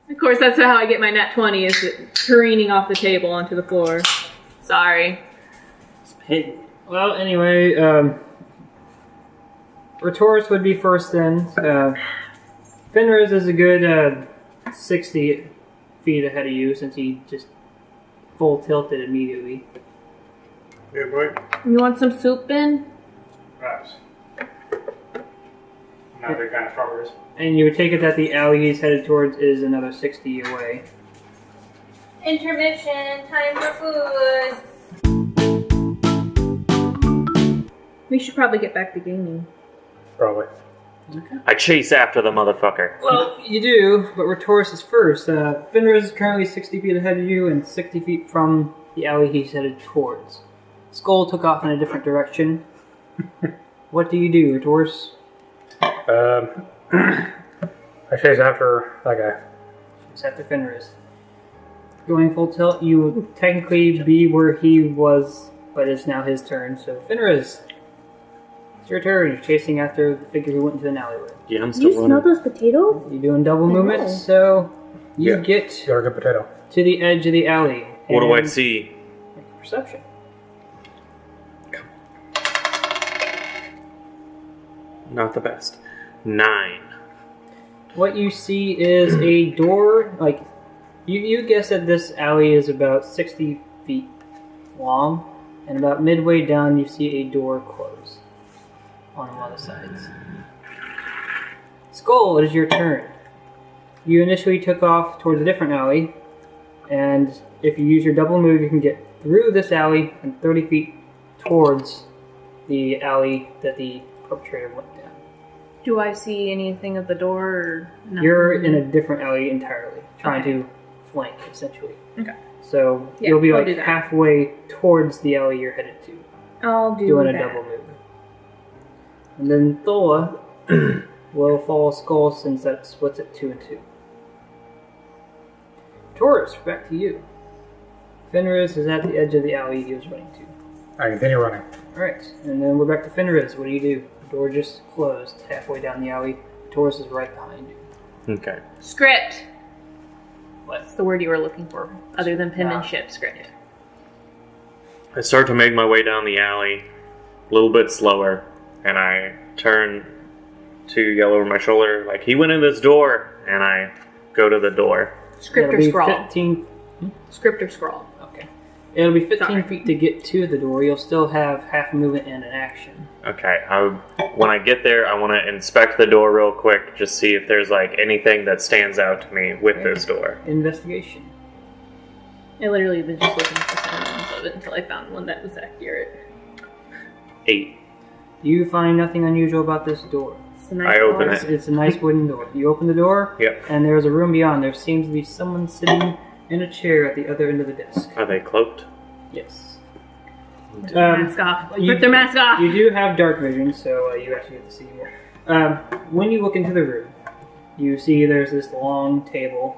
Of course, that's how I get my nat 20, is it careening off the table onto the floor. Sorry. Well, anyway, Retoris would be first in. Fenris is a good 60 feet ahead of you since he just full tilted immediately. Good boy. You want some soup, Ben? Perhaps. Not big kind of strawberries. And you would take it that the alley he's headed towards is another 60 away. Intermission, time for food. We should probably get back to gaming. Probably. Okay. I chase after the motherfucker. Well, you do, but Retoris is first. Fenris is currently 60 feet ahead of you and 60 feet from the alley he's headed towards. Skull took off in a different direction. What do you do, Retoris? I chase after that guy. Chase after Fenris. Going full tilt, you would technically be where he was, but it's now his turn. So, Fenris, it's your turn. You're chasing after the figure who went into an alleyway. Yeah, I'm still You smell running. those potatoes? You're doing double movements, so you get You're a good potato. to the edge of the alley. What do I and see? make a perception. Not the best. 9. What you see is a door, like, you guess that this alley is about 60 feet long, and about midway down you see a door close on one of the sides. Skull, it is your turn. You initially took off towards a different alley, and if you use your double move you can get through this alley and 30 feet towards the alley that the perpetrator went down. Do I see anything of the door? Or no? You're in a different alley entirely, trying to flank, essentially. Okay. So Yeah, you'll be I'll like do that. halfway towards the alley you're headed to, I'll do doing that. a double move. And then Thola will follow Skull since that splits it 2 and 2. Taurus, back to you. Fenris is at the edge of the alley he was running to. I continue running. Alright, and then we're back to Fenris. What do? The door just closed halfway down the alley. Taurus is right behind you. Okay. Script. What? What's the word you were looking for? Other than penmanship, script. I start to make my way down the alley, a little bit slower, and I turn to yell over my shoulder, like, he went in this door, and I go to the door. Script It'll or be scrawl? 15. Script or scrawl? Okay. It'll be 15 Sorry. feet to get to the door. You'll still have half a movement and an action. Okay, when I get there, I want to inspect the door real quick, just see if there's, like, anything that stands out to me with this door. Investigation. I literally was just looking for synonyms of it until I found one that was accurate. 8. You find nothing unusual about this door. It's a nice I open door. it. It's a nice wooden door. You open the door, Yep. and there's a room beyond. There seems to be someone sitting in a chair at the other end of the desk. Are they cloaked? Yes. Put their mask off. you- Put their mask off. You do have dark vision, so you actually get to see more. When you look into the room, you see there's this long table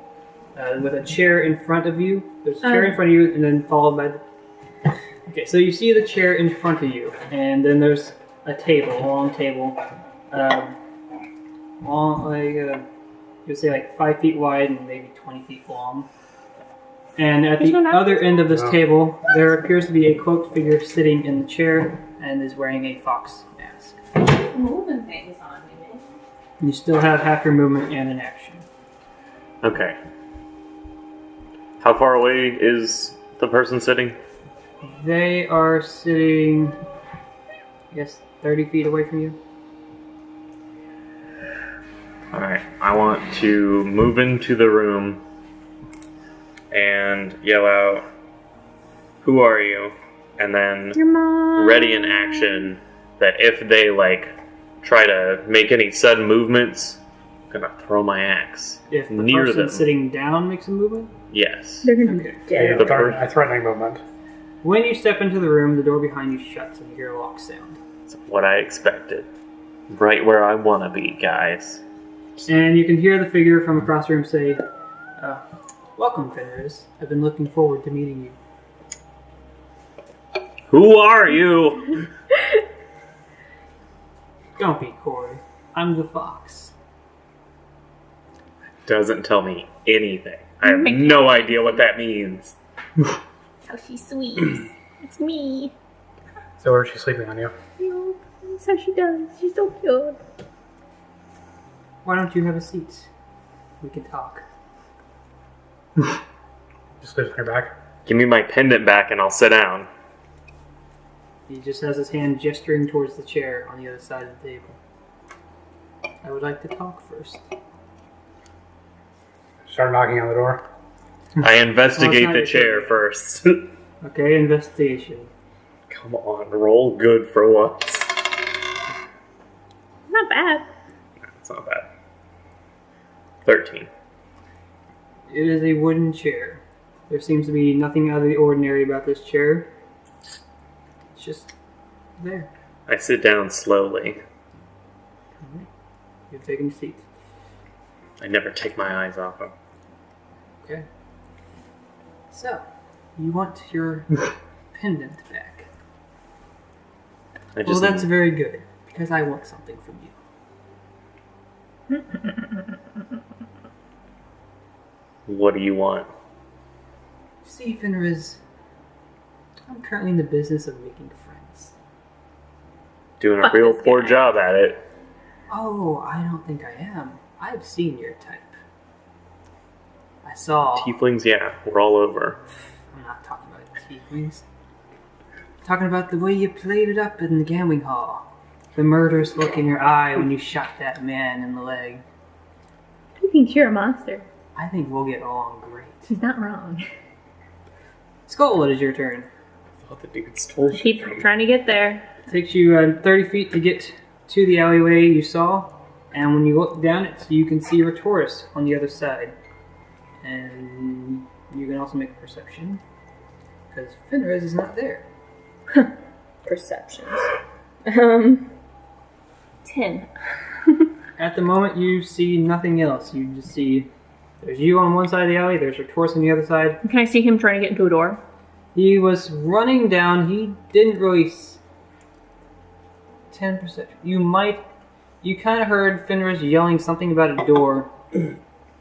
with a chair in front of you. There's a chair in front of you, and then followed by the... Okay, so you see the chair in front of you, and then there's a table, a long table. Long, like, you'd say like 5 feet wide and maybe 20 feet long. And at the other end of this table, there appears to be a cloaked figure sitting in the chair and is wearing a fox mask. Moving things on me, man. You still have half your movement and an action. Okay. How far away is the person sitting? They are sitting, I guess, 30 feet away from you. Alright, I want to move into the room and yell out, "Who are you?" And then Your mom. ready in action that if they, like, try to make any sudden movements, I'm gonna throw my axe If the near person them. sitting down makes a movement. Yes. They're gonna Okay. be dead. The per- A threatening movement. When you step into the room, the door behind you shuts and you hear a lock sound. That's what I expected. Right where I want to be, guys. And you can hear the figure from across the room say, "Welcome, Fenris. I've been looking forward to meeting you." Who are you? Don't be coy. I'm the fox. doesn't tell me anything. I have no idea what that means. How she sweeps. It's me. So where is she sleeping on you? No, that's how she does. She's so cute. Why don't you have a seat? We can talk. Just sleeps on your back. Give me my pendant back and I'll sit down. He just has his hand gesturing towards the chair on the other side of the table. I would like to talk first. Start knocking on the door. I investigate not the your chair turn. first. Okay, investigation. Come on, roll good for once. Not bad. It's not bad. 13. It is a wooden chair. There seems to be nothing out of the ordinary about this chair. It's just there. I sit down slowly. You're taking a seat. I never take my eyes off him. Okay. So, you want your pendant back. I Well, just that's very good, because I want something from you. What do you want? See, Fenriz, I'm currently in the business of making friends. Doing a Fuck real this poor guy. job at it. Oh, I don't think I am. I've seen your type. I saw... Tieflings, yeah, we're all over. I'm not talking about tieflings. I'm talking about the way you played it up in the gambling hall. The murderous look in your eye when you shot that man in the leg. He thinks you're a monster. I think we'll get along great. He's not wrong. Skull, it is your turn. I thought the dude stole shit Keep from me. trying to get there. It takes you 30 feet to get to the alleyway you saw, and when you look down it, you can see Retoris on the other side. And you can also make a perception, because Fenriz is not there. Perceptions. 10. At the moment, you see nothing else. You just see there's you on one side of the alley, there's Retoris on the other side. Can I see him trying to get into a door? He was running down. He didn't really... 10 perception. You kind of heard Fenriz yelling something about a door,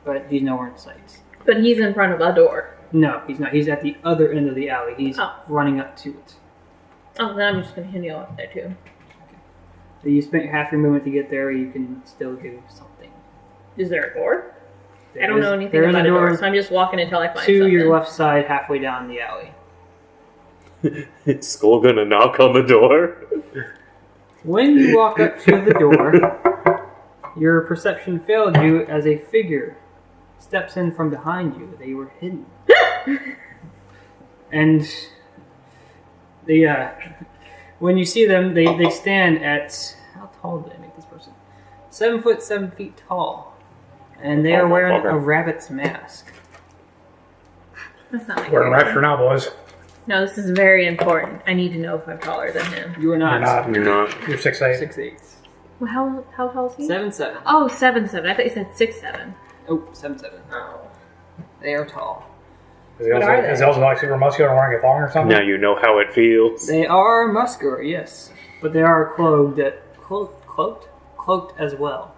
but he's nowhere in sight. But he's in front of a door. No, he's not. He's at the other end of the alley. He's running up to it. Oh, then I'm just going to continue up there too. So you spent half your movement to get there. You can still do something. Is there a door? I don't There know is- anything there is about a door, so I'm just walking until I find to something. your left side, halfway down the alley. Is Skull gonna knock on the door? When you walk up to the door, your perception failed you as a figure steps in from behind you. They were hidden. And when you see them, they stand at... How tall did I make this person? 7 foot 7 feet tall. And they are wearing a rabbit's mask. That's not my We're in character. rapture now, boys. No, this is very important. I need to know if I'm taller than him. You are not. You're not. You're not. You're 6'8". 6'8". Well, how tall is he? 7'7". Oh, 7'7". I thought you said 6'7". Oh, 7'7". Oh. They are tall. Is he What also, are they? is he also like super muscular and wearing a thong or something? Now you know how it feels. They are muscular, yes, but they are cloaked as well.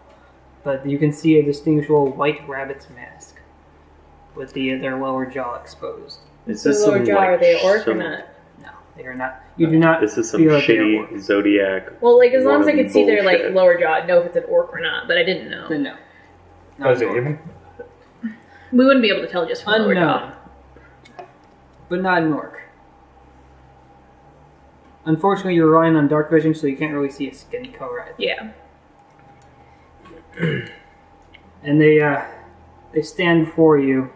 But you can see a distinguishable white rabbit's mask with their lower jaw exposed. Is So this lower some, jaw, like, are they orc or some- not? No, they are not. You do not. This is some feel like they are shitty orc. Zodiac. Well, like, as long as I wannabe could see their, like, bullshit. lower jaw, I'd know if it's an orc or not, but I didn't know. Then no. Oh, Not is it orc. human? We wouldn't be able to tell just from lower jaw. Unknown, but not an orc. Unfortunately, you're relying on dark vision, so you can't really see a skin color. Yeah. And they stand before you.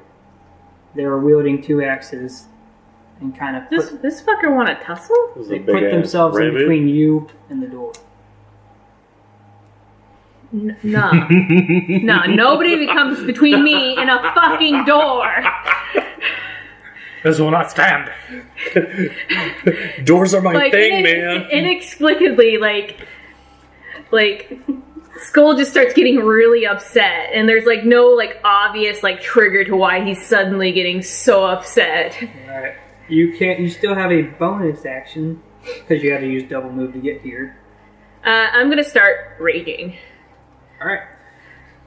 They are wielding 2 axes, and kind of This fucker want to tussle? This is they a put big-ass themselves in rabbit. between you and the door. Nah. Nah, nobody comes between me and a fucking door. This will not stand. Doors are my Like, thing, man. inexplicably, like, Skull just starts getting really upset, and there's, like, no, like, obvious, like, trigger to why he's suddenly getting so upset. Alright. You still have a bonus action, because you had to use double move to get here. I'm gonna start raging. Alright.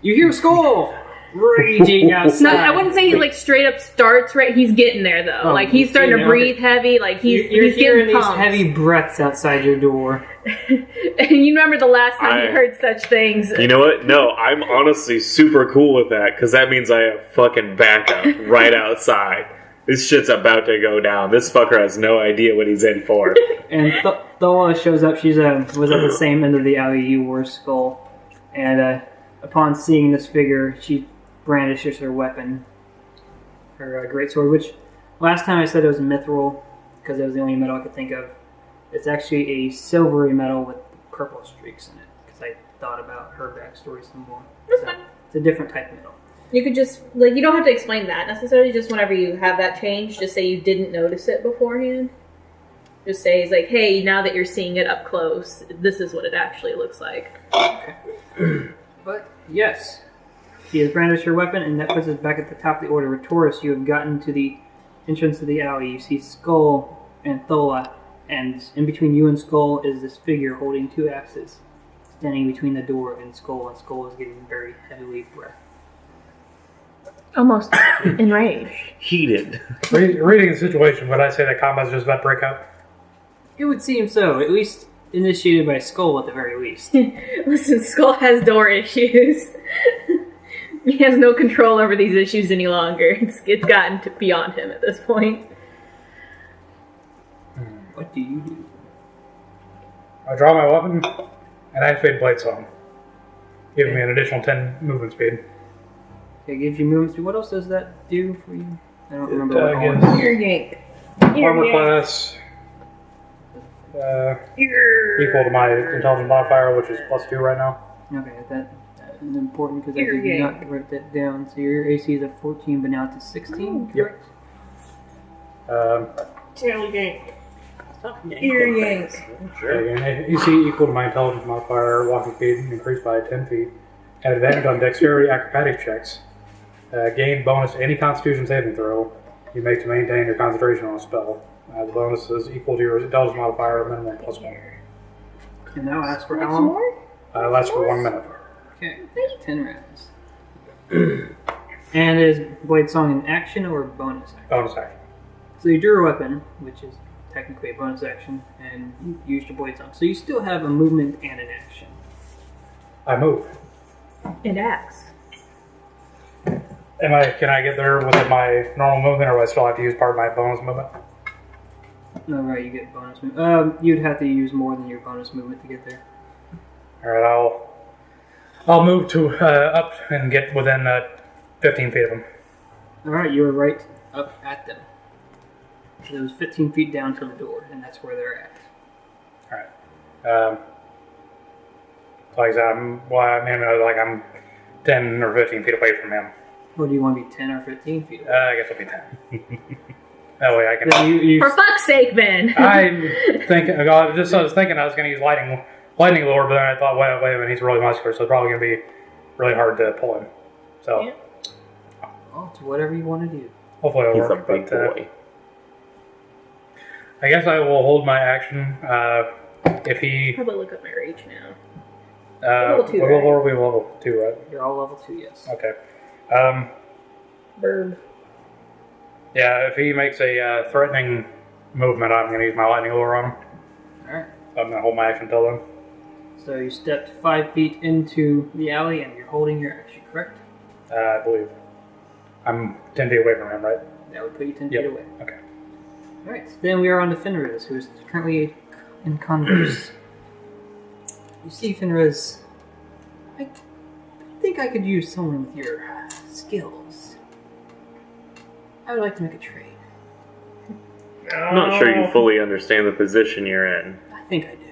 You hear Skull! raging outside. No, I wouldn't say he like straight up starts right. He's getting there though. Oh, like he's starting to breathe heavy. Like You're he's hearing getting these pumped. heavy breaths outside your door. And you remember the last time you heard such things? You know what? No, I'm honestly super cool with that because that means I have fucking backup right outside. This shit's about to go down. This fucker has no idea what he's in for. And Thola shows up. She's was at the same end of the alley you were, Skull. And upon seeing this figure, she brandishes her weapon, her greatsword, which last time I said it was mithril because it was the only metal I could think of. It's actually a silvery metal with purple streaks in it because I thought about her backstory some more. That's So, fine. it's a different type of metal. You could just like you don't have to explain that necessarily. Just whenever you have that change, just say you didn't notice it beforehand. Just say it's like, hey, now that you're seeing it up close, this is what it actually looks like. Okay. But yes, she has brandished her weapon, and that puts us back at the top of the order. Retoris, you have gotten to the entrance of the alley. You see Skull and Thola, and in between you and Skull is this figure holding two axes, standing between the door and Skull is getting very heavily breath. Almost enraged. Heated. Reading the situation, would I say that combat's just about to break out? It would seem so, at least initiated by Skull at the very least. Listen, Skull has door issues. He has no control over these issues any longer. It's gotten to beyond him at this point. What do you do? I draw my weapon and activate Blade Song, giving me an additional 10 movement speed. Okay, gives you movement speed. What else does that do for you? I don't remember It, what all gives- it is. Ear yank. Armor class equal to my intelligence modifier, which is +2 right now. Okay, that is important because I Ear did yank. not write that down. So your AC is a 14, but now it's a 16, Yep. correct? Tail yank. Ear yank. Again, AC equal to my intelligence modifier, walking speed increased by 10 feet. At advantage on dexterity acrobatic checks. Gain bonus to any constitution saving throw you make to maintain your concentration on a spell. The bonus is equal to your intelligence modifier, minimum +1. And that lasts for how What's long? more? Lasts for 1 minute. Okay, 10 rounds. And is Blade Song an action or a bonus action? Bonus action. So you drew a weapon, which is technically a bonus action, and you used your Blade Song. So you still have a movement and an action. I move. And axe. Can I get there with my normal movement, or do I still have to use part of my bonus movement? No, right, you get bonus movement. You'd have to use more than your bonus movement to get there. Alright, I'll move to up and get within 15 feet of him. Alright, you were right up at them. So it was 15 feet down to the door, and that's where they're at. Alright. Like I said, I'm 10 or 15 feet away from him. Or do you want to be 10 or 15 feet away? I guess I'll be 10. That way I can... Then you For fuck's sake, Ben! I was thinking I was going to use lightning lure, but then I thought, wait a minute, he's really muscular, so it's probably going to be really hard to pull him. So, Yeah. Well, it's whatever you want to do. hopefully it'll He's a work. big But, boy. I guess I will hold my action. If he... Probably look up my rage now. Level 2, what level are we? Level 2, right? You're all level 2, yes. Okay. Bird. Yeah, if he makes a threatening movement, I'm going to use my lightning lure on him. Alright. I'm going to hold my action till then. So you stepped 5 feet into the alley, and you're holding your action, correct? I believe. I'm 10 feet away from him, right? That would put you 10 Yep. feet away. Okay. Alright, then we are on to Fenris, who is currently in converse. You see, Fenris, I think I could use someone with your skills. I would like to make a trade. I'm not sure you fully understand the position you're in. I think I do.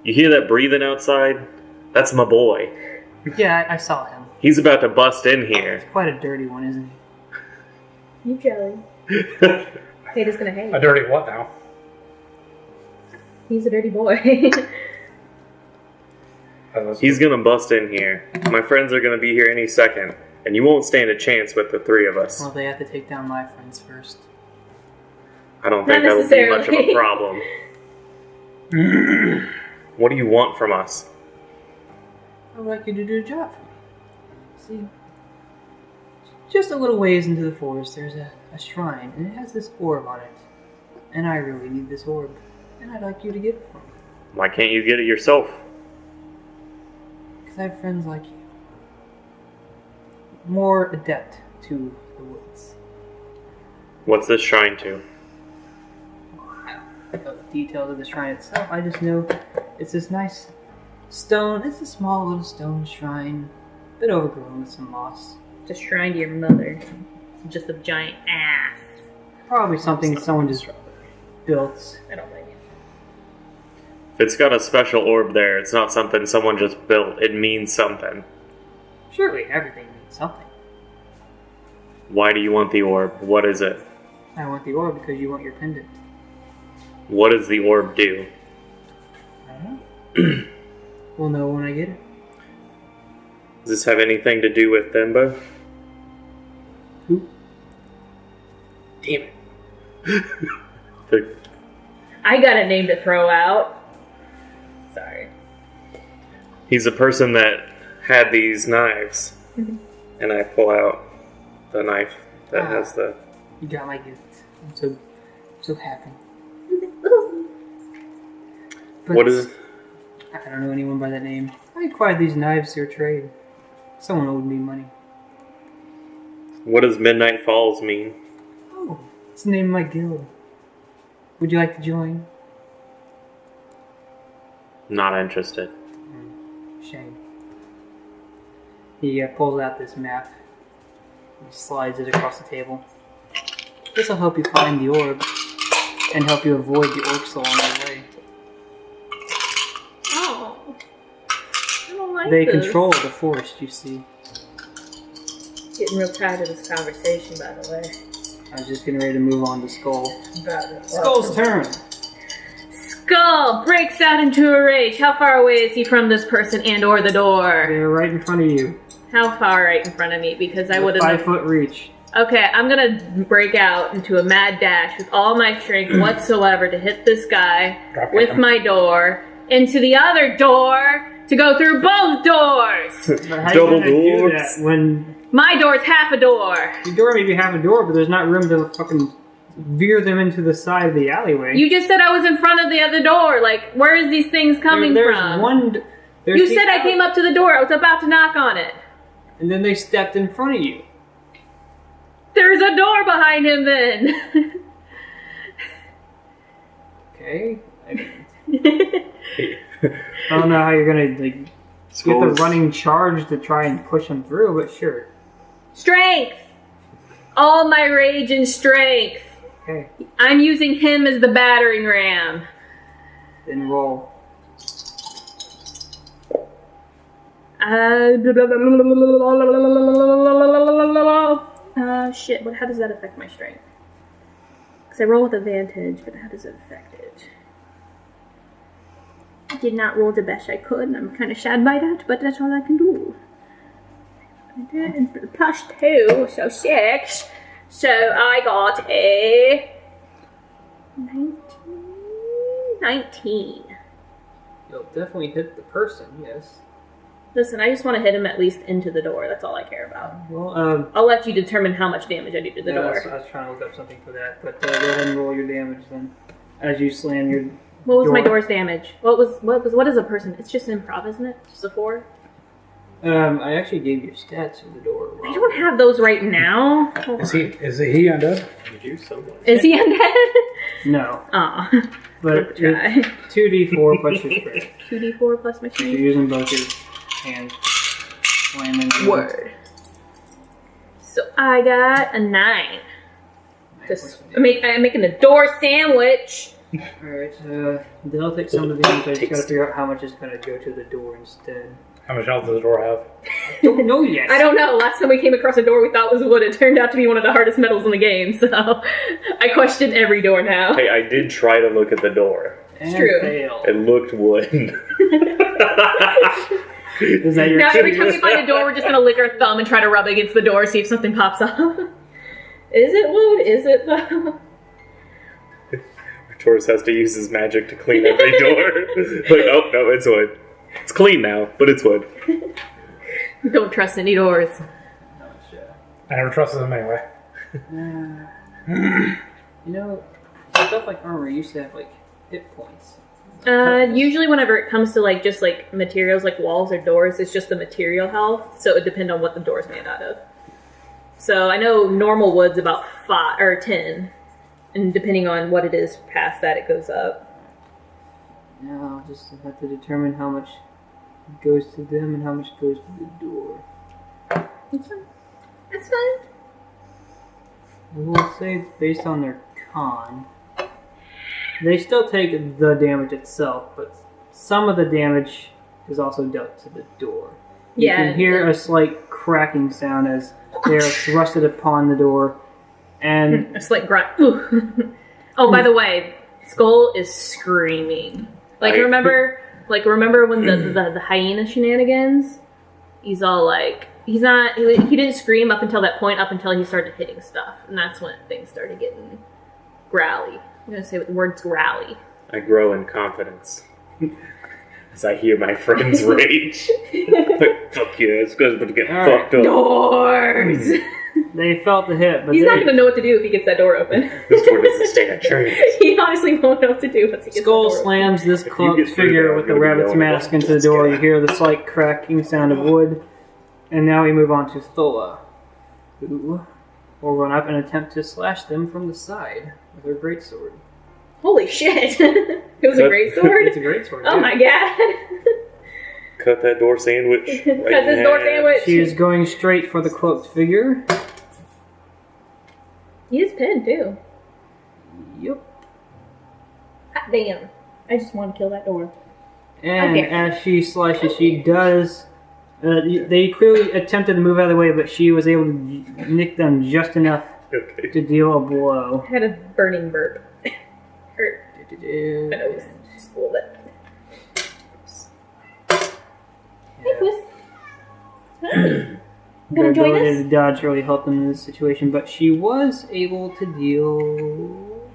You hear that breathing outside? That's my boy. Yeah, I saw him. He's about to bust in here. Quite a dirty one, isn't he? You jelly. Hate is gonna hate. A dirty what now? He's a dirty boy. He's gonna bust in here. My friends are gonna be here any second, and you won't stand a chance with the three of us. Well, they have to take down my friends first. I don't think Not that'll be much of a necessarily. problem. What do you want from us? I would like you to do a job for me. See, just a little ways into the forest, there's a shrine, and it has this orb on it. And I really need this orb, and I'd like you to get it for me. Why can't you get it yourself? Because I have friends like you. More adept to the woods. What's this shrine to? I don't know the details of the shrine itself, I just know it's this nice stone. It's a small little stone shrine, a bit overgrown with some moss. Just shrine to your mother. It's just a giant ass. Probably something someone just built. I don't blame you. If it's got a special orb there, it's not something someone just built. It means something. Surely everything means something. Why do you want the orb? What is it? I want the orb because you want your pendant. What does the orb do? I don't know. We'll know when I get it. Does this have anything to do with Themba? Who? Damn it. I got a name to throw out. Sorry. He's a person that had these knives. And I pull out the knife that has the... You got my gift. I'm so happy. But What is it? I don't know anyone by that name. I acquired these knives through trade. Someone owed me money. What does Midnight Falls mean? Oh, it's the name of my guild. Would you like to join? Not interested. Shame. He pulls out this map. He slides it across the table. This will help you find the orb and help you avoid the orcs along the way. Oh. I don't like They this. control the forest, you see. Getting real tired of this conversation, by the way. I was just getting ready to move on to Skull. About it. Skull's turn! Skull breaks out into a rage. How far away is he from this person and or the door? They're right in front of you. How far right in front of me? Because I would have... 5 foot reach. Okay, I'm gonna break out into a mad dash with all my strength whatsoever to hit this guy with my door into the other door to go through both doors. But how Double you gonna do doors. that when My door's half a door. your door may be half a door, but there's not room to fucking veer them into the side of the alleyway? You just said I was in front of the other door. Like, where is these things coming there's from? one. There's You the said I came up to the door. I was about to knock on it. and then they stepped in front of you. There's a door behind him then. Okay. I don't know how you're gonna like get the running charge to try and push them through, but sure. Strength. All my rage and strength. Okay. I'm using him as the battering ram. Then roll. Shit, how does that affect my strength? Because I roll with advantage, but how does it affect it? I did not roll the best I could, and I'm kind of sad by that, but that's all I can do. Plus 2, so 6. So I got a 19. You'll definitely hit the person, yes. Listen, I just want to hit him at least into the door. That's all I care about. Well, I'll let you determine how much damage I do to the door. I was trying to look up something for that, but go ahead and roll your damage then. As you slam your What was my door. door's damage? What is a person? It's just improv, isn't it? Just a 4? I actually gave you stats for the door. I don't have those right now. Is he undead? Is he undead? No. Aw. But Try. 2d4 plus your strength. 2d4 plus my You're strength. using both your hands. Slamming. Word. So I got a 9. I'm making a door sandwich. Alright, they'll take some of the damage. I just gotta figure out how much is gonna go to the door instead. How much health does the door have? Don't know yet. I don't know. Last time we came across a door we thought was wood, it turned out to be one of the hardest metals in the game, so I question every door now. Hey, I did try to look at the door. And true. fail. It looked wood. Is that your Now every time we find a door, we're just gonna lick our thumb and try to rub against the door, see if something pops up. Is it wood? Is it though? Taurus has to use his magic to clean every door. Like, oh, no, it's wood. It's clean now, but it's wood. Don't trust any doors. I never trusted them anyway. You know, stuff like armor used to have like hit points. Usually whenever it comes to like just like materials like walls or doors, it's just the material health, so it would depend on what the door's made out of. So I know normal wood's about 5 or 10, and depending on what it is past that, it goes up. Now I'll just have to determine how much goes to them and how much goes to the door. That's fine. That's fine. We'll say it's based on their con. They still take the damage itself, but some of the damage is also dealt to the door. You can hear a slight cracking sound as they are thrusted upon the door, and a slight grunt. Oh, by the way, Skull is screaming. Like remember when the hyena shenanigans? He's all like, he didn't scream up until that point, up until he started hitting stuff, and that's when things started getting growly. I'm gonna say the words growly. I grow in confidence as I hear my friends rage. Like, fuck you, it's going to get fucked up. Doors! they felt the hit, but he's not gonna know what to do if he gets that door open. This door doesn't stand a chance. He honestly won't know what to do once he gets Skull the door slams open. this cloaked figure with the rabbit's mask into the door. You hear the slight cracking sound of wood. And now we move on to Thola, who will run up and attempt to slash them from the side with her greatsword. Holy shit! It was a great sword? It's a greatsword. Oh my god! Cut that door sandwich. Cut this door sandwich! She is going straight for the cloaked figure. He is pinned too. Yep. Hot damn. I just want to kill that door. And as she slashes, she does... they clearly attempted to move out of the way, but she was able to nick them just enough to deal a blow. I had a burning burp. Hurt my nose just a little bit. Hey, Puss. Hi. Gonna join us? The dodge really helped them in this situation, but she was able to deal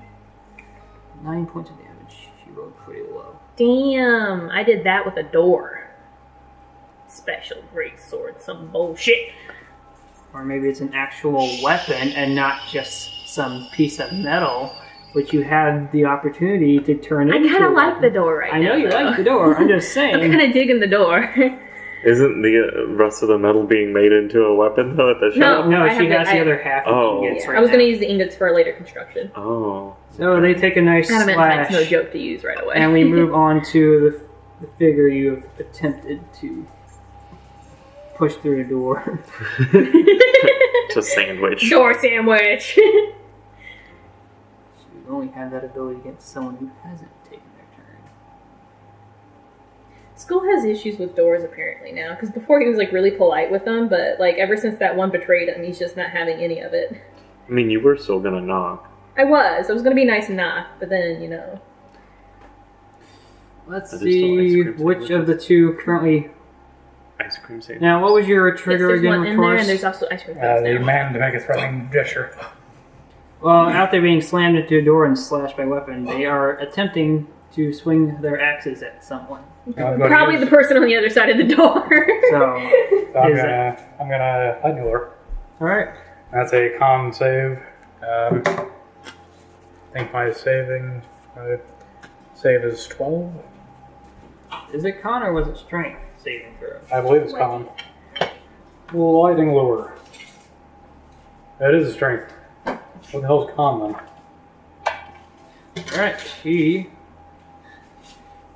9 points of damage. She rolled pretty low. Damn, I did that with a door. Special great sword, some bullshit. Or maybe it's an actual weapon and not just some piece of metal, which you had the opportunity to turn into. I kind of like the door right now. I know you like the door. I'm just saying. I'm kind of digging the door. Isn't the rest of the metal being made into a weapon though at the shop? No, she has the other half of the ingots right now. I was going to use the ingots for later construction. Oh. So they take a nice slash. That's no joke to use right away. And we move on to the figure you have attempted to push through the door. To sandwich. Door sandwich! She would only have that ability against someone who hasn't taken their turn. Skull has issues with doors apparently now, because before he was like really polite with them, but like ever since that one betrayed him, he's just not having any of it. I mean, you were still gonna knock. I was gonna be nice and knock, but then, you know. Let's see which of the two currently... Ice cream sandwich. Now, what was your trigger there's again, one in there, and Taurus? there's also ice cream The man to make a threatening gesture. Well, after being slammed into a door and slashed by weapon, they are attempting to swing their axes at someone. Probably the person on the other side of the door. So I'm gonna lightning lure. All right. That's a con save. I think my save is 12. Is it con or was it strength saving throw? I believe it's con. Lightning lure. That is a strength. What the hell's con then? Alright, she...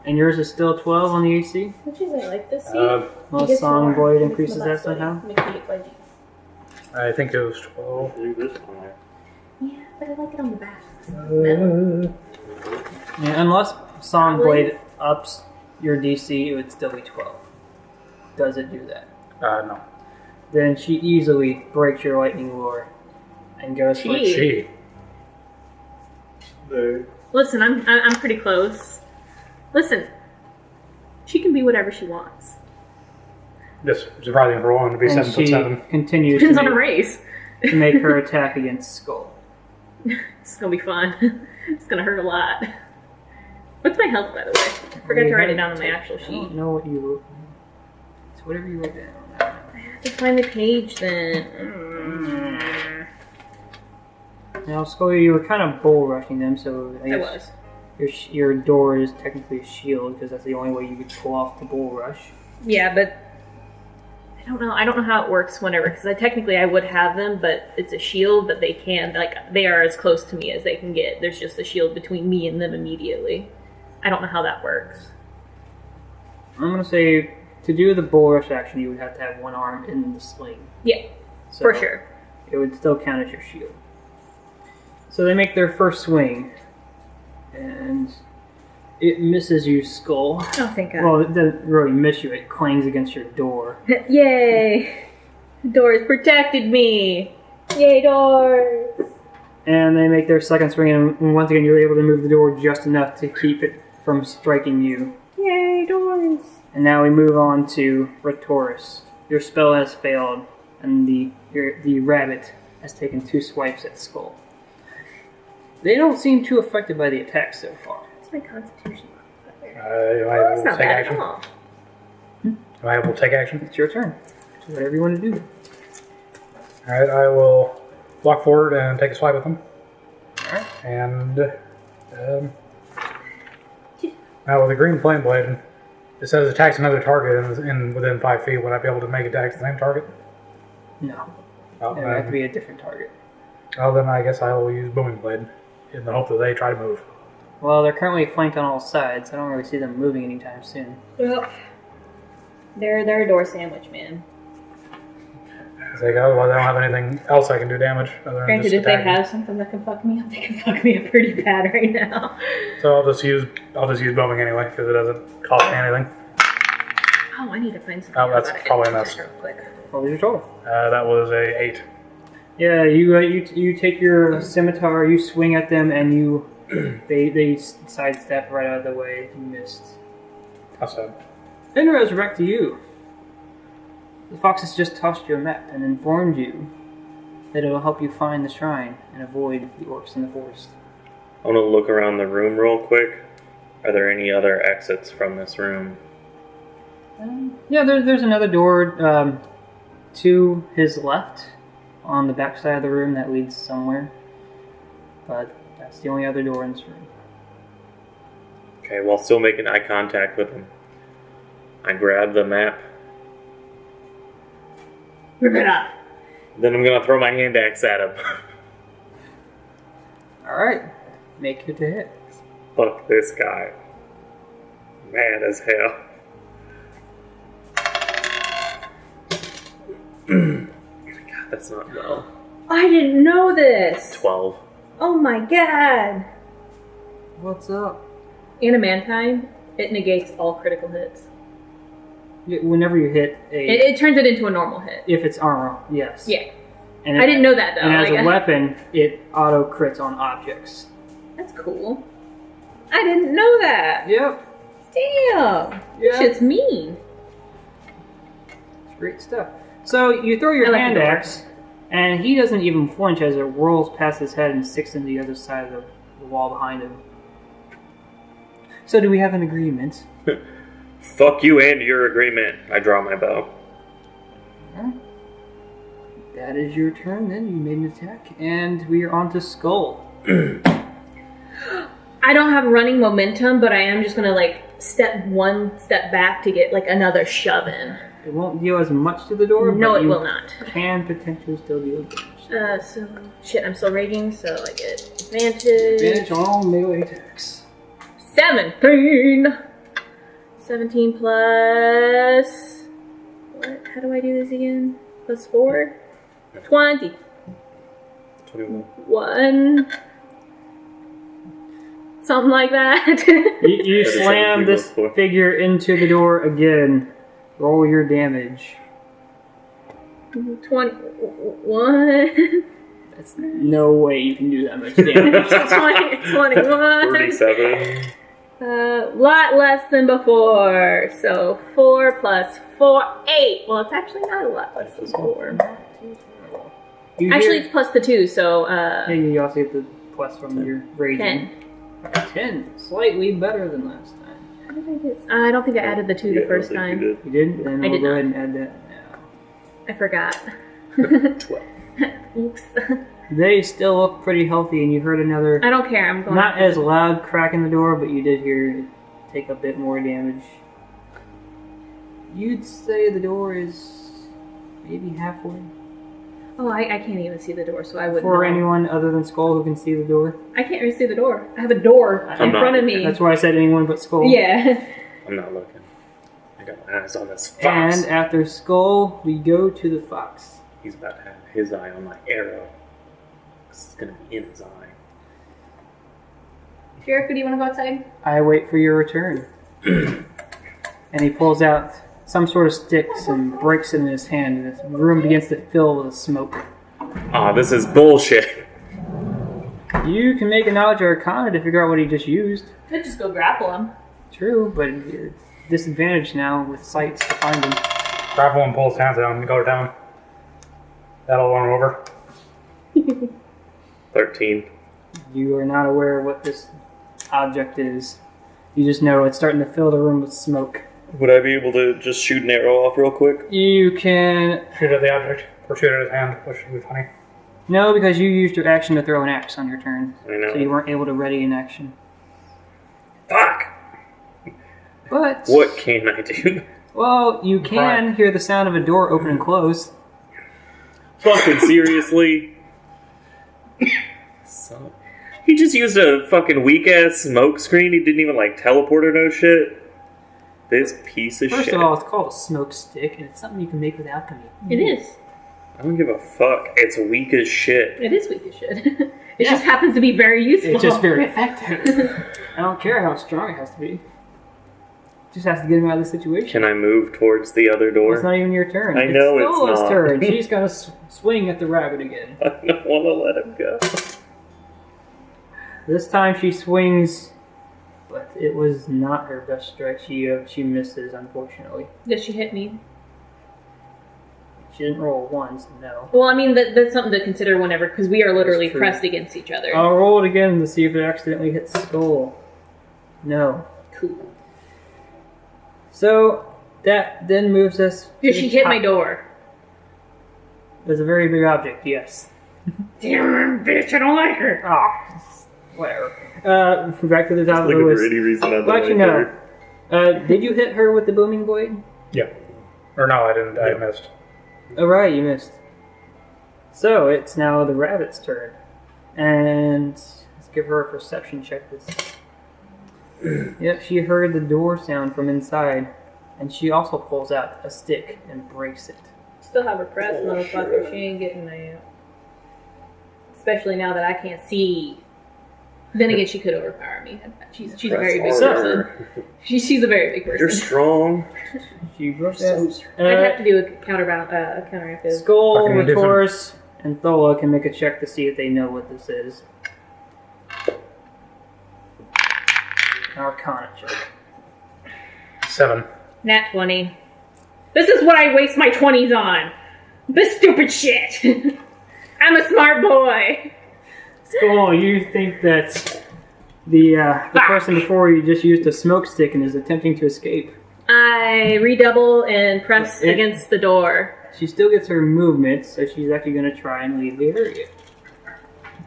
And yours is still 12 on the AC? Which is I like this seat. Well, Song Void increases that somehow? I think it was 12. Yeah, but I like it on the back. Yeah, unless Song Blade ups your DC, it would still be 12. Does it do that? No. Then she easily breaks your lightning lure and goes for She. Listen, I'm pretty close. Listen, she can be whatever she wants. Just surprising for one to be 7'7". Continues Depends on a race. to make her attack against Skull. It's gonna be fun. It's gonna hurt a lot. What's my health, by the way? I forgot to write it down on my actual sheet. I don't know what you wrote. It's whatever you wrote down. I have to find the page then. Now, Scully, you were kind of bull rushing them, so I I guess was. your door is technically a shield because that's the only way you could pull off the bull rush. Yeah, but I don't know. I don't know how it works whenever, because I would have them, but it's a shield, but they are as close to me as they can get. There's just a shield between me and them immediately. I don't know how that works. I'm going to say, to do the bull rush action, you would have to have one arm in the sling. Yeah, So for sure. It would still count as your shield. So they make their first swing, and it misses you, Skull. Oh, thank God. Well, it doesn't really miss you, it clangs against your door. Yay! Doors protected me! Yay, doors! And they make their second swing, and once again, you're able to move the door just enough to keep it from striking you. Yay, doors! And now we move on to Retoris. Your spell has failed, and the rabbit has taken 2 swipes at Skull. They don't seem too affected by the attack so far. What's my constitution? Am I That's able to not take bad action? at all. Am I able to take action? It's your turn. So whatever you want to do. Alright, I will walk forward and take a swipe at them. Alright. And now with the green flame blade, it says attacks another target in within 5 feet. Would I be able to make attacks the same target? No. Oh, It would have to be a different target. well, then I guess I will use booming blade in the hope that they try to move. Well, they're currently flanked on all sides. I don't really see them moving anytime soon. Well, they're a door sandwich, man. It's like, otherwise I don't have anything else I can do damage other than Granted, just if they attacking. have something that can fuck me up, they can fuck me up pretty bad right now. So I'll just use booming anyway because it doesn't cost me anything. Oh, I need to find something. Oh, that's about it. probably a mess. Real quick. What was your total? That was a 8. Yeah, you take your scimitar, you swing at them, and you they sidestep right out of the way. You missed. How sad. Then resurrect to you. The fox has just tossed you a map and informed you that it will help you find the shrine and avoid the orcs in the forest. I want to look around the room real quick. Are there any other exits from this room? Yeah, there's another door to his left on the back side of the room that leads somewhere. But that's the only other door in this room. Okay, while still making eye contact with him, I grab the map. Rip it up. Then I'm gonna throw my hand axe at him. Alright, make it to hit. Fuck this guy. Mad as hell. God, that's not well. I didn't know this. 12. Oh my god. What's up? Adamantine, it negates all critical hits. Whenever you hit a... It turns it into a normal hit. if it's armor, yes. Yeah. And I didn't know that though. And as Like, a weapon, it auto crits on objects. That's cool. I didn't know that. Yep. Damn. Yeah. Shit's mean. It's great stuff. So you throw your I like hand the door. axe, and he doesn't even flinch as it whirls past his head and sticks into the other side of the wall behind him. So do we have an agreement? Fuck you and your agreement. I draw my bow. Alright. That is your turn then. You made an attack, and we are on to Skull. I don't have running momentum, but I am just gonna like step one step back to get like another shove in. It won't deal as much to the door, No, but it you will not. can potentially still deal damage. So shit, I'm still raging, so I get advantage. Advantage on all melee attacks. 17. 17 plus. What? How do I do this again? Plus 4? 20. 21. 1. Something like that. You 37 slam this plus 4. figure into the door again. Roll your damage. 21. That's no way you can do that much damage. 21. 37. Lot less than before. So 4 plus 4, 8. Well, it's actually not a lot less than 4. Actually, it's plus the 2, so and you also get the plus from your raging. 10. 10. Slightly better than last time. How did I get? I don't think I added the 2 the first time. You didn't? Then I we'll did go not. ahead and add that now. I forgot. 12. Oops. They still look pretty healthy, and you heard another, I don't care. I'm going. not as loud crack in the door, but you did hear it take a bit more damage. You'd say the door is maybe halfway. Oh, I can't even see the door, so I wouldn't. For know. anyone other than Skull who can see the door. I can't even see the door. I have a door in front of me. That's why I said anyone but Skull. Yeah. I'm not looking. I got my eyes on this fox. And after Skull, we go to the fox. He's about to have his eye on my arrow. It's gonna be in his eye. Sheriff, do you want to go outside? I wait for your return. And he pulls out some sort of sticks and breaks it in his hand, and the room begins to fill with smoke. Aw, this is bullshit. You can make a knowledge or arcana to figure out what he just used. Could just go grapple him. True, but you're disadvantaged now with sights to find him. Grapple and pull his hands down and go down. That'll run over. 13. You are not aware of what this object is. You just know it's starting to fill the room with smoke. Would I be able to just shoot an arrow off real quick? You can... Shoot at the object, or shoot at his hand, which would be funny. No, because you used your action to throw an axe on your turn. I know. So you weren't able to ready an action. Fuck! But... What can I do? Well, you can hear the sound of a door open and close. Fucking seriously? So, he just used a fucking weak-ass smoke screen. He didn't even, teleport or no shit. This piece of shit. First of all, it's called a smoke stick, and it's something you can make with alchemy. It is. I don't give a fuck. It's weak as shit. It is weak as shit. It just happens to be very useful. It's just very effective. I don't care how strong it has to be. Just has to get him out of the situation. Can I move towards the other door? It's not even your turn. I know it's Stola's not. turn. She's gonna swing at the rabbit again. I don't want to let him go. This time she swings, but it was not her best strike. She misses, unfortunately. Does she hit me? She didn't roll once, no. Well, I mean, that's something to consider whenever, because we are literally That's true. pressed against each other. I'll roll it again to see if it accidentally hits Skull. No. Cool. So, that then moves us to Did she the hit top. my door? There's a very big object, yes. Damn bitch, I don't like her. Ah, whatever. Back to the top of Like the a list. pretty reason not to Well, actually, like her. no. Did you hit her with the booming blade? Yeah. Or no, I didn't. I Yeah. missed. Oh, right, you missed. So, it's now the rabbit's turn. And let's give her a perception check. Yep, she heard the door sound from inside. And she also pulls out a stick and breaks it. Still have her pressed, motherfucker. She ain't getting out. Especially now that I can't see. Then again, she could overpower me. She's a very big Press person. harder. She's a very big person. You're strong. She broke So that. I'd have to do a counteractive. Skull, Fucking do some- Retoris, and Thola can make a check to see if they know what this is. Arcana check. 7. Nat 20. This is what I waste my 20s on. This stupid shit. I'm a smart boy. Skull, you think that the person before you just used a smoke stick and is attempting to escape. I redouble and press against the door. She still gets her movement, so she's actually going to try and leave the area.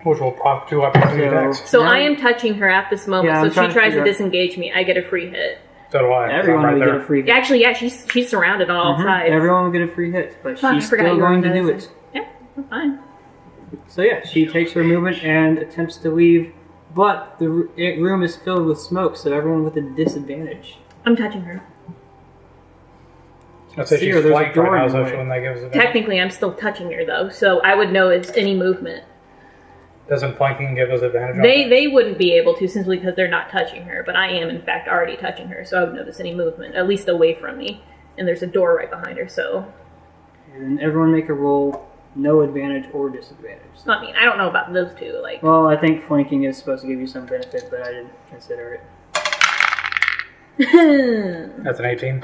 Which will prompt 2 opportunity So- attacks. So Yeah. I am touching her at this moment, Yeah, so I'm if trying she to tries figure to out- disengage me, I get a free hit. So do I. Everyone I'm will right get there. a free hit. Actually, yeah, she's surrounded on all Mhm. sides. Everyone will get a free hit, but Fuck, I she's forgot still you were going on to do the it. Yeah, I'm fine. So yeah, she takes her movement and attempts to leave, but the room is filled with smoke, so everyone with a disadvantage. I'm touching her. I'd say See she's her, there's a flanked door right now, in the so way. when that gives advantage. Technically, I'm still touching her though, so I would know it's any movement. Doesn't flanking give us advantage on that? They wouldn't be able to simply because they're not touching her, but I am in fact already touching her, so I would notice any movement, at least away from me. And there's a door right behind her, so And everyone make a roll, no advantage or disadvantage. I mean, I don't know about those two. Like, Well, I think flanking is supposed to give you some benefit, but I didn't consider it. That's an 18.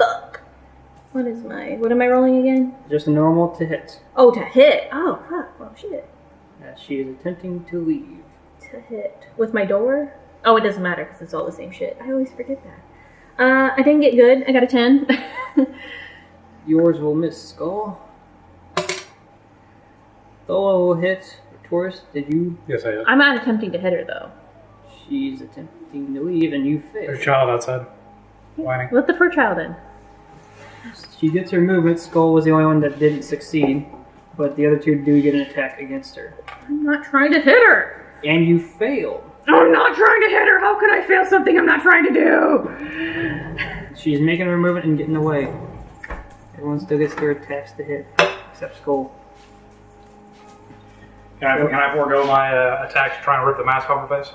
what am I rolling again? Just a normal to hit. Oh, to hit. Oh, fuck. Well, shit. As she is attempting to leave. To hit with my door. Oh, it doesn't matter because it's all the same shit. I always forget that. I didn't get good. I got a 10. Yours will miss, Skull. Thola will hit. Forrest, did you? Yes, I did. I'm not attempting to hit her though. She's attempting to leave, and you There's a fail. child outside. Whining. Let the fur child in. She gets her movement. Skull was the only one that didn't succeed, but the other two do get an attack against her. I'm not trying to hit her. And you failed. I'm not trying to hit her. How can I fail something I'm not trying to do? She's making her movement and getting away. Everyone still gets their attacks to hit, except Skull. Can I forego my attack to try and rip the mask off her face?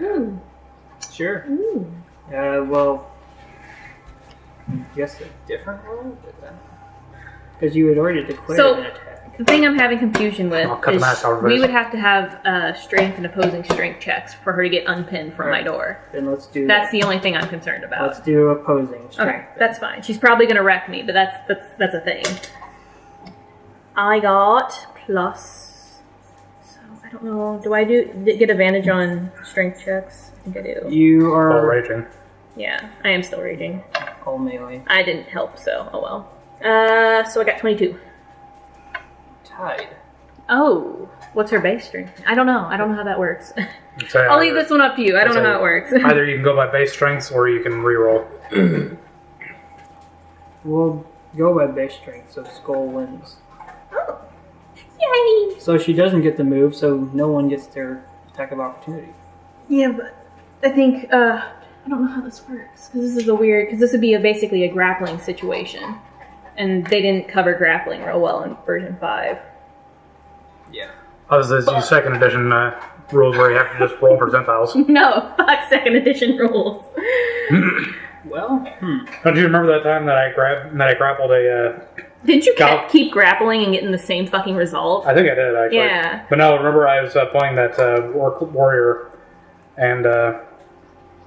Ooh. Sure. Ooh. Well, I guess a different roll? Because you had already declared So- an attack. The thing I'm having confusion with I'll cut the mask off is her we face. would have to have strength and opposing strength checks for her to get unpinned from my door. Then let's do That's the only thing I'm concerned about. Let's do opposing strength. Okay, that's fine. She's probably gonna wreck me, but that's a thing. I got plus. So I don't know. Do I get advantage on strength checks? I think I do. You All are raging. Yeah, I am still raging. all melee. I didn't help, so oh well. So I got 22. Tied. Oh, what's her base strength? I don't know. I don't know how that works. Say I'll leave this one up to you. I don't know say- how it works. Either you can go by base strengths or you can reroll. We'll go by base strength, so Skull wins. Oh, yay! So she doesn't get the move, so no one gets their attack of opportunity. Yeah, but I think I don't know how this works because this is a weird. Because this would be basically a grappling situation, and they didn't cover grappling real well in version 5. Yeah. Others use 2nd edition rules where you have to just roll percentiles. No, fuck 2nd edition rules. Well, Don't you remember that time that I grappled a? Didn't you Gal- keep grappling and getting the same fucking result? I think I did actually. Yeah. But no, remember I was playing that warrior, and or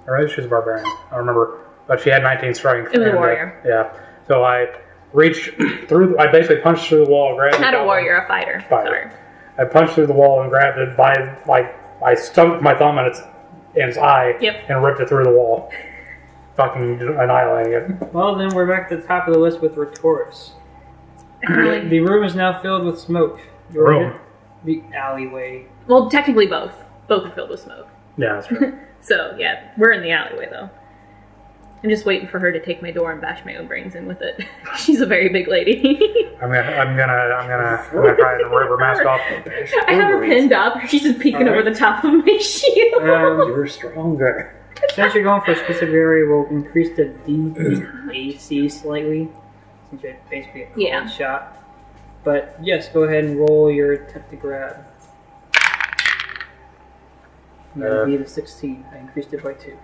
maybe she was a barbarian. I don't remember, but she had 19 strength. It was a and, warrior. Yeah. So I reached through. I basically punched through the wall, grabbed. Not the a warrior, a fighter. Fighter. Sorry. I punched through the wall and grabbed it by I stuck my thumb in its eye Yep. and ripped it through the wall, fucking annihilating it. well then we're back to the top of the list with Retoris. Really? The room is now filled with smoke. Room. The alleyway. Well, technically both. Both are filled with smoke. Yeah, that's right. So yeah, we're in the alleyway though. I'm just waiting for her to take my door and bash my own brains in with it. She's a very big lady. I'm gonna try and rip her mask off. I have her pinned up. She's just peeking over the top of my shield. You're stronger. Since you're going for a specific area, we'll increase the AC slightly. Since you're basically a cold Yeah. shot. But yes, go ahead and roll your attempt to grab. That'll be the 16. I increased it by 2.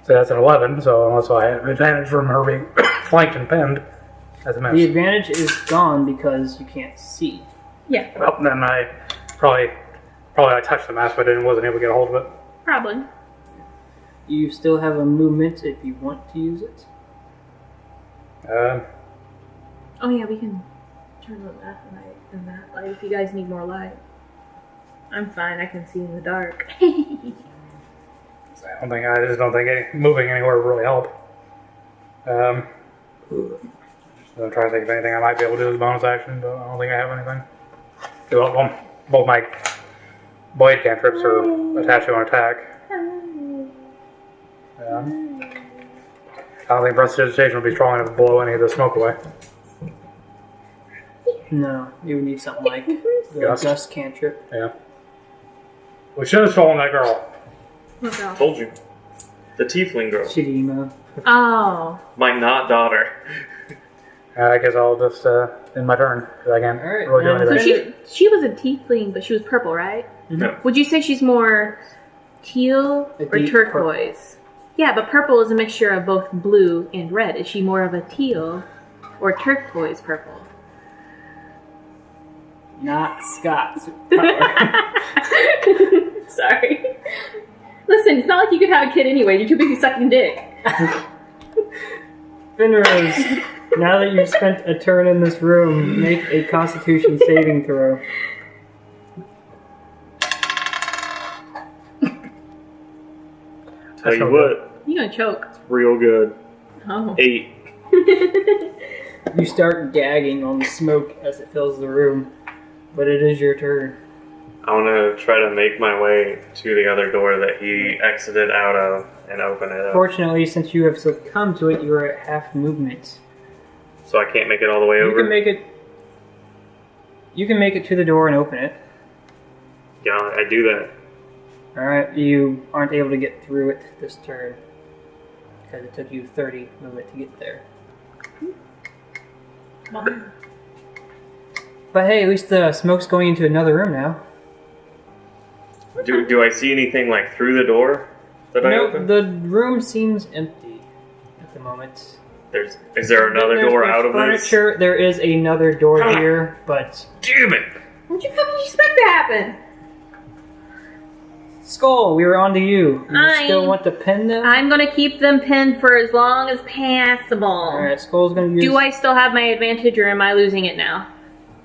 So that's an 11. So unless I have advantage from her being flanked and pinned, that's a miss. The advantage is gone because you can't see. Yeah, Well, then I probably I touched the mask, but wasn't able to get a hold of it. probably. You still have a movement if you want to use it. Oh yeah, we can turn on that light and that light if you guys need more light. I'm fine. I can see in the dark. I just don't think moving anywhere would really help. I'm trying to think of anything I might be able to do as a bonus action, but I don't think I have anything. Both my blade cantrips are attached to an attack. I don't think prestidigitation will be strong enough to blow any of the smoke away. No, you would need something like the Gust. Gust cantrip. Yeah. We should have stolen that girl. Told you. The tiefling girl. Chidima. Oh. My not daughter. I guess I'll just end my turn because I can't Alright, really do and So anything. she was a tiefling, but she was purple, right? No. Would you say she's more teal A or deep turquoise? Yeah, but purple is a mixture of both blue and red. Is she more of a teal or turquoise purple? Not Scott's. Sorry. Listen, it's not like you could have a kid anyway. You're too busy sucking dick. Finrose, now that you've spent a turn in this room, make a Constitution saving throw. Tell you what, You're gonna choke. real good. Oh. 8. You start gagging on the smoke as it fills the room. But it is your turn. I want to try to make my way to the other door that he exited out of and open it up. Fortunately, since you have succumbed to it, you are at half movement. So I can't make it all the way over? You can make it to the door and open it. Yeah, I do that. Alright, you aren't able to get through it this turn. Because it took you 30 movement to get there. But hey, at least the smoke's going into another room now. Do I see anything like through the door that I opened? The room seems empty at the moment. Is there another door out of furniture. this? There is another door here, but... Damn it! What'd you fucking expect to happen? Skull, we were on to you. You still want to pin them? I'm gonna keep them pinned for as long as possible. Alright, Skull's gonna use... Do I still have my advantage, or am I losing it now?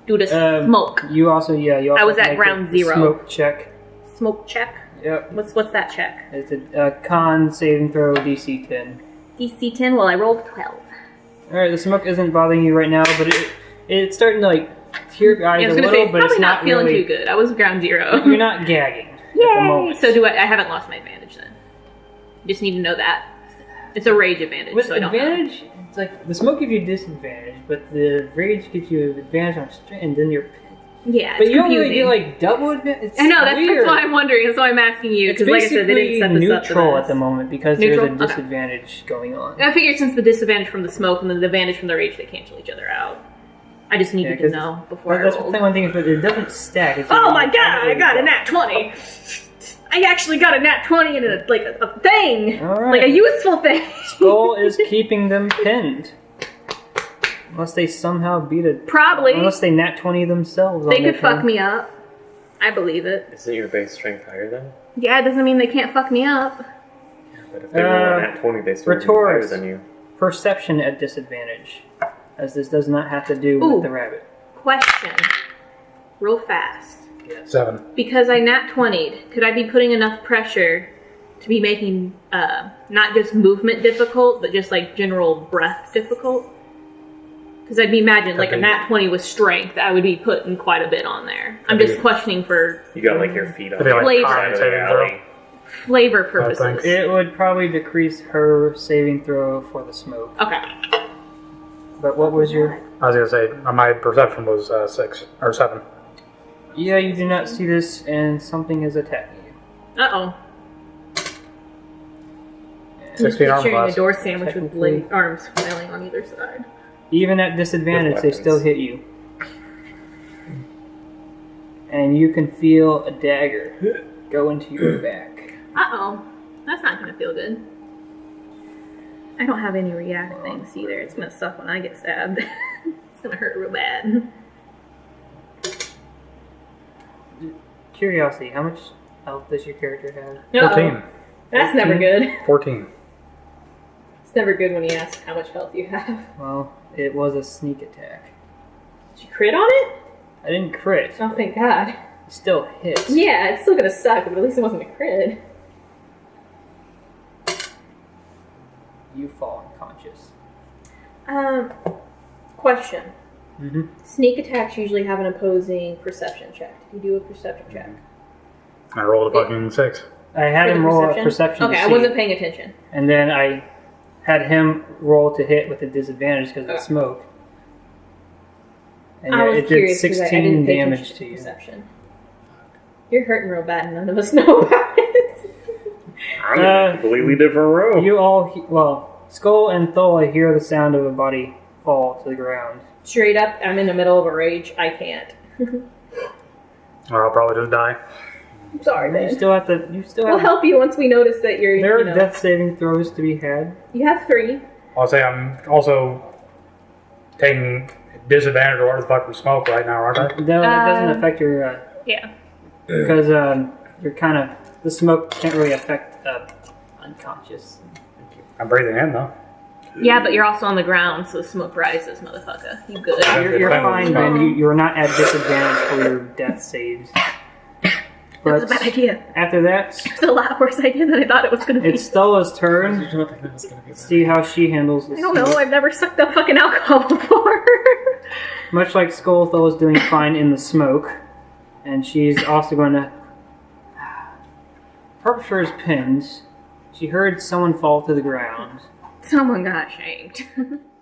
Due to smoke. You also I was at make ground a 0. Smoke check. Smoke check? Yep. What's that check? It's a con saving throw DC 10. DC 10? Well, I rolled 12. Alright, the smoke isn't bothering you right now, but it's starting to like tear your eyes I was a gonna little, say, but probably it's not feeling really, too good. I was ground 0. You're not gagging at the moment. So I haven't lost my advantage then. You just need to know that. It's a rage advantage, With so I don't know. advantage, it's like the smoke gives you disadvantage, but the rage gives you advantage on strength, and then you're... Yeah, But it's you don't confusing. really get like double advantage. I know, that's weird. why I'm wondering. That's why I'm asking you. It's Because like I said, they didn't set this up for neutral this. at the moment because Neutral? there's a disadvantage going on. I figured since the disadvantage from the smoke and the advantage from the rage, they cancel each other out. I just needed to know before I That's rolled. the one thing, but it doesn't stack. It's Oh just my god, I got a nat 20! I actually got a nat 20 in a thing! Alright. Like a useful thing! Skull is keeping them pinned. Unless they somehow beat it. Probably. Unless they nat 20 themselves. They on their could fuck turn. me up. I believe it. Isn't your base strength higher then? Yeah, it doesn't mean they can't fuck me up. But if they roll at 20, they still would be higher than you. Perception at disadvantage. As this does not have to do Ooh. with the rabbit. Question. Real fast. 7. Because I nat 20'd, could I be putting enough pressure to be making not just movement difficult, but just like general breath difficult? Because I'd be imagining like a nat 20 with strength, I would be putting quite a bit on there. I'm just questioning for You got like your feet on It'd be the like Flavor. side of the alley. flavor think. purposes. It would probably decrease her saving throw for the smoke. Okay. But what was your... I was gonna say my perception was 6 or 7. Yeah, you do not see this, and something is attacking you. Uh-oh. And 16 armor Picturing a class. door sandwich with Technically- arms flailing on either side. even at disadvantage, With they weapons. still hit you. And you can feel a dagger go into your back. Uh-oh. That's not going to feel good. I don't have any react things either. It's going to suck when I get stabbed. It's going to hurt real bad. Curiosity, how much health does your character have? Uh-oh. 14. That's never good. 14. It's never good when you ask how much health you have. Well, it was a sneak attack. Did you crit on it? I didn't crit. Oh, thank God. It still hits. Yeah, it's still going to suck, but at least it wasn't a crit. You fall unconscious. Question. Mm-hmm. Sneak attacks usually have an opposing perception check. Did you do a perception check? I rolled a fucking 6. I had For the him roll a perception Okay, to I see, wasn't paying attention. and then I had him roll to hit with a disadvantage because of the Okay. smoke. And I was it did curious 'cause I 16 didn't pay damage attention to you. Perception. You're hurting real bad and none of us know about it. I'm in a completely different room. You all, Skull and Thola hear the sound of a body fall to the ground. Straight up, I'm in the middle of a rage. I can't. Or I'll probably just die. I'm sorry, You man. still have to. You still We'll have. help you once we notice that you're, There are you know, death saving throws to be had. you have 3. I'll say I'm also taking disadvantage or whatever the fuck from smoke right now, aren't I? No, that doesn't affect your. Yeah. Because you're kind of. The smoke can't really affect unconscious. I'm breathing in though. Yeah, but you're also on the ground, so smoke rises, motherfucker. You good. Yeah. You're Depends on fine, the man. smoke. You're not at disadvantage for your death saves. That was a bad idea. After that, It's a lot worse idea than I thought it was going to be. it's Stella's turn. Let's see how she handles this. I don't know. I've never sucked up fucking alcohol before. Much like Skull, Stella's doing fine in the smoke. And she's also going to... Perpetrator's pinned. She heard someone fall to the ground. Someone got shanked.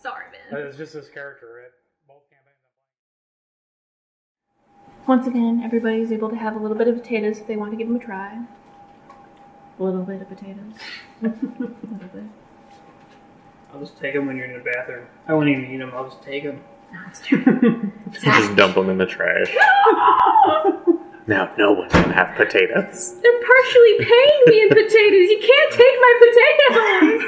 Sorry, man. It's just this character at both campaigns. Once again, everybody's able to have a little bit of potatoes if they want to give them a try. A little bit of potatoes. A little bit. I'll just take them when you're in the bathroom. I won't even eat them, I'll just take them. No, it's true. Just dump them in the trash. Now no one can have potatoes. They're partially paying me in potatoes. You can't take my potatoes.